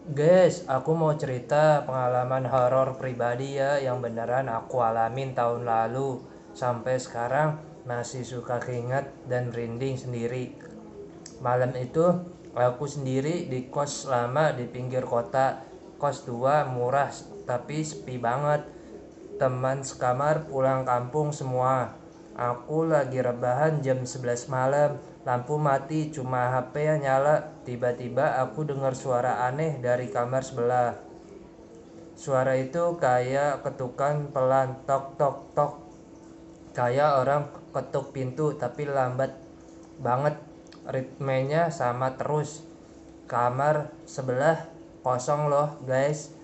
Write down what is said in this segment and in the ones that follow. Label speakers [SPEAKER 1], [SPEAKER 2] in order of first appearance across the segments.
[SPEAKER 1] Guys, aku mau cerita pengalaman horor pribadi ya yang beneran aku alamin tahun lalu. Sampai sekarang masih suka keinget dan merinding sendiri. Malam itu aku sendiri di kos lama di pinggir kota. Kos 2 murah tapi sepi banget. Teman sekamar pulang kampung semua. Aku lagi rebahan jam 11 malam. Lampu mati, cuma HP yang nyala. Tiba-tiba aku dengar suara aneh dari kamar sebelah. Suara itu kayak ketukan pelan, tok tok tok. Kayak orang ketuk pintu tapi lambat banget. Ritmenya sama terus. Kamar sebelah kosong loh guys.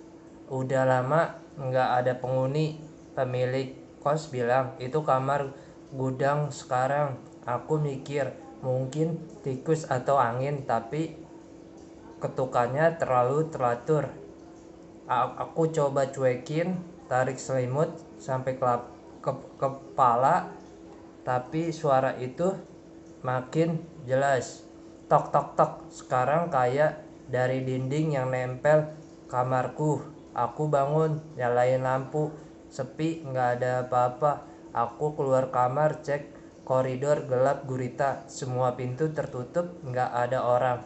[SPEAKER 1] Udah lama nggak ada penghuni. Pemilik kos bilang itu kamar gudang sekarang. Aku mikir mungkin tikus atau angin, tapi ketukannya terlalu teratur. Aku coba cuekin, tarik selimut sampai ke kepala, tapi suara itu makin jelas. Tok tok tok. Sekarang kayak dari dinding yang nempel kamarku. Aku bangun, nyalain lampu. Sepi, nggak ada apa-apa. Aku keluar kamar, cek koridor gelap gurita. Semua pintu tertutup, nggak ada orang.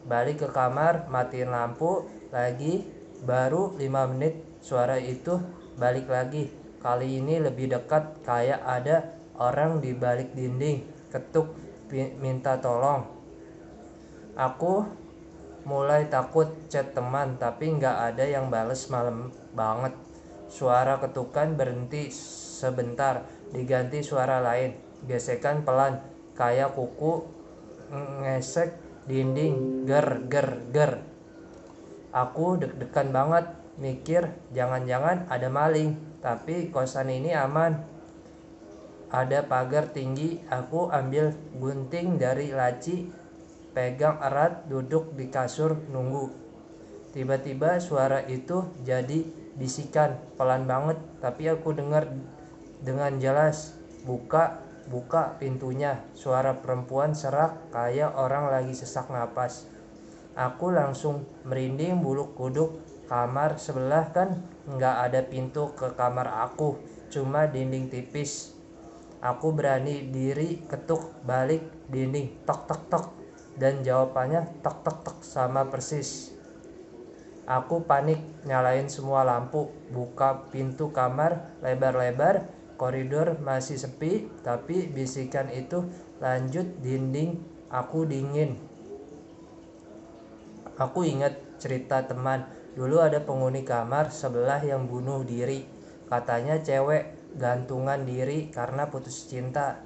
[SPEAKER 1] Balik ke kamar, matiin lampu lagi. Baru 5 menit suara itu balik lagi. Kali ini lebih dekat, kayak ada orang di balik dinding. Ketuk, minta tolong. Aku mulai takut, chat teman tapi nggak ada yang bales. Malam banget. Suara ketukan berhenti sebentar, diganti suara lain. Gesekan pelan, kayak kuku ngesek dinding. Ger ger ger. Aku deg-degan banget, mikir jangan-jangan ada maling. Tapi kosan ini aman, ada pagar tinggi. Aku ambil gunting dari laci, pegang erat, duduk di kasur nunggu. Tiba-tiba suara itu jadi bisikan, pelan banget, tapi aku dengar dengan jelas. Buka, buka pintunya. Suara perempuan serak, kayak orang lagi sesak napas. Aku langsung merinding bulu kuduk. Kamar sebelah kan nggak ada pintu ke kamar aku, cuma dinding tipis. Aku berani diri ketuk balik dinding, tok tok tok, dan jawabannya tok tok tok sama persis. Aku panik, nyalain semua lampu, buka pintu kamar lebar-lebar. Koridor masih sepi, tapi bisikan itu lanjut. Dinding aku dingin. Aku ingat cerita teman. Dulu ada penghuni kamar sebelah yang bunuh diri. Katanya cewek, gantungan diri karena putus cinta.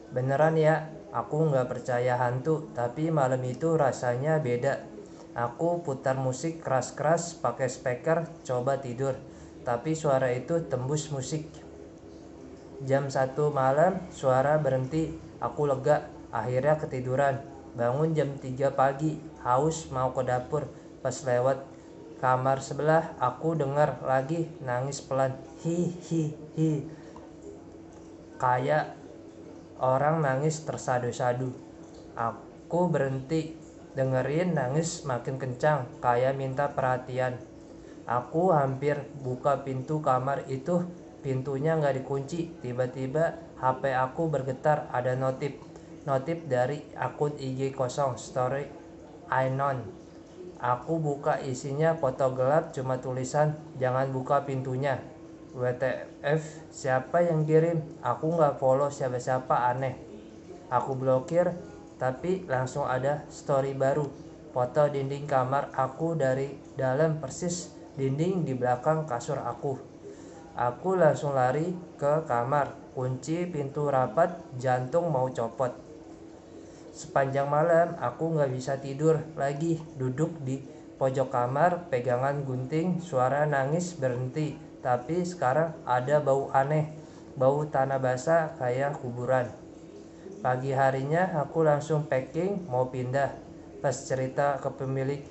[SPEAKER 1] Beneran ya, aku nggak percaya hantu, tapi malam itu rasanya beda. Aku putar musik keras-keras pakai speaker, coba tidur. Tapi suara itu tembus musik. Jam 1 malam, suara berhenti. Aku lega, akhirnya ketiduran. Bangun jam 3 pagi, haus mau ke dapur. Pas lewat kamar sebelah, aku dengar lagi nangis pelan. Hi hi hi. Kayak orang nangis tersadu-sadu. Aku berhenti, dengerin nangis makin kencang, kayak minta perhatian. Aku hampir buka pintu kamar itu, pintunya nggak dikunci. Tiba-tiba HP aku bergetar, ada notif dari akun IG kosong, story Ainon. Aku buka, isinya foto gelap, cuma tulisan jangan buka pintunya. WTF, siapa yang kirim? Aku nggak follow siapa-siapa, aneh. Aku blokir, tapi langsung ada story baru. Foto dinding kamar aku dari dalam, persis dinding di belakang kasur aku. Aku langsung lari ke kamar, kunci pintu rapat, jantung mau copot. Sepanjang malam aku gak bisa tidur lagi, duduk di pojok kamar, pegangan gunting. Suara nangis berhenti, tapi sekarang ada bau aneh, bau tanah basah kayak kuburan. Pagi harinya aku langsung packing, mau pindah. Pas cerita ke pemilik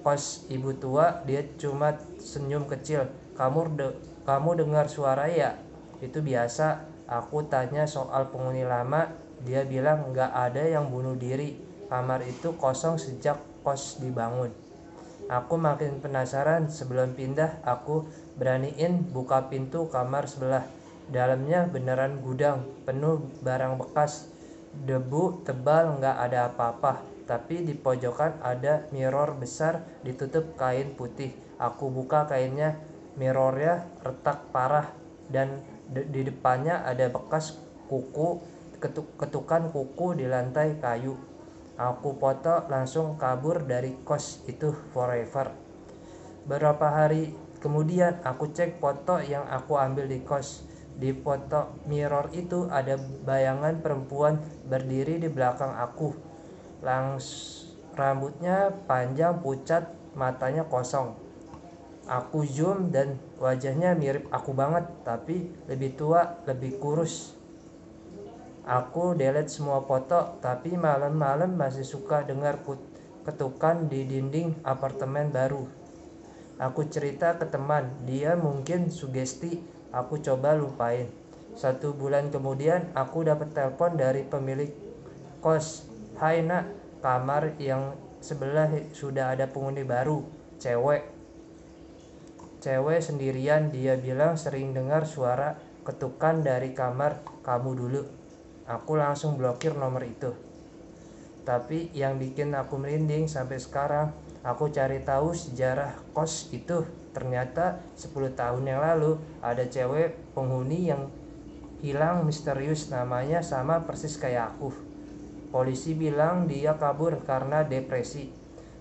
[SPEAKER 1] kos, ibu tua, dia cuma senyum kecil. Kamu dengar suara ya? Itu biasa. Aku tanya soal penghuni lama, dia bilang nggak ada yang bunuh diri. Kamar itu kosong sejak kos dibangun. Aku makin penasaran. Sebelum pindah, aku beraniin buka pintu kamar sebelah. Dalamnya beneran gudang, penuh barang bekas. Debu tebal, nggak ada apa-apa. Tapi di pojokan ada mirror besar ditutup kain putih. Aku buka kainnya, mirrornya retak parah. Dan di depannya ada bekas kuku, ketukan kuku di lantai kayu. Aku foto, langsung kabur dari kos itu forever. Beberapa hari kemudian aku cek foto yang aku ambil di kos. Di foto mirror itu ada bayangan perempuan berdiri di belakang aku. Rambutnya panjang pucat, matanya kosong. Aku zoom dan wajahnya mirip aku banget, tapi lebih tua, lebih kurus. Aku delete semua foto, tapi malam-malam masih suka dengar ketukan di dinding apartemen baru. Aku cerita ke teman, dia mungkin sugesti, aku coba lupain. 1 bulan kemudian aku dapat telepon dari pemilik kos. Hai nak, kamar yang sebelah sudah ada penghuni baru, cewek. Cewek sendirian, dia bilang sering dengar suara ketukan dari kamar kamu dulu. Aku langsung blokir nomor itu. Tapi yang bikin aku merinding sampai sekarang, aku cari tahu sejarah kos itu. Ternyata 10 tahun yang lalu ada cewek penghuni yang hilang misterius, namanya sama persis kayak aku. Polisi bilang dia kabur karena depresi,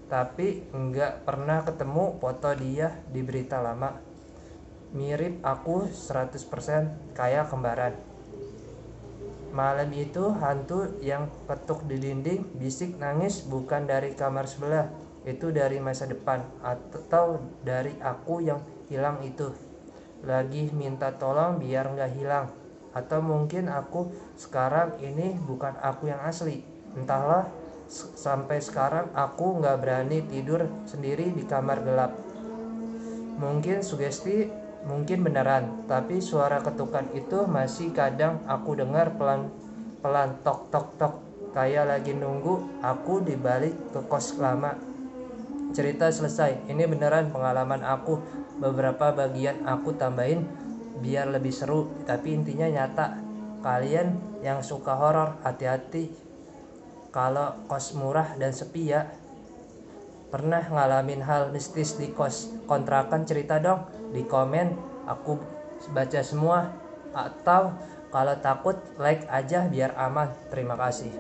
[SPEAKER 1] tapi nggak pernah ketemu foto dia di berita lama. Mirip aku 100%, kayak kembaran. Malam itu hantu yang ketuk di dinding, bisik nangis bukan dari kamar sebelah, itu dari masa depan atau dari aku yang hilang itu. Lagi minta tolong biar nggak hilang. Atau mungkin aku sekarang ini bukan aku yang asli. Entahlah, sampai sekarang aku nggak berani tidur sendiri di kamar gelap. Mungkin sugesti, mungkin beneran, tapi suara ketukan itu masih kadang aku dengar pelan-pelan, tok tok tok, kayak lagi nunggu aku di balik ke kos lama. Cerita selesai. Ini beneran pengalaman aku. Beberapa bagian aku tambahin biar lebih seru, tapi intinya nyata. Kalian yang suka horor, hati-hati kalau kos murah dan sepi ya. Pernah ngalamin hal mistis di kos kontrakan? Cerita dong di komen, aku baca semua. Atau kalau takut like aja biar aman. Terima kasih.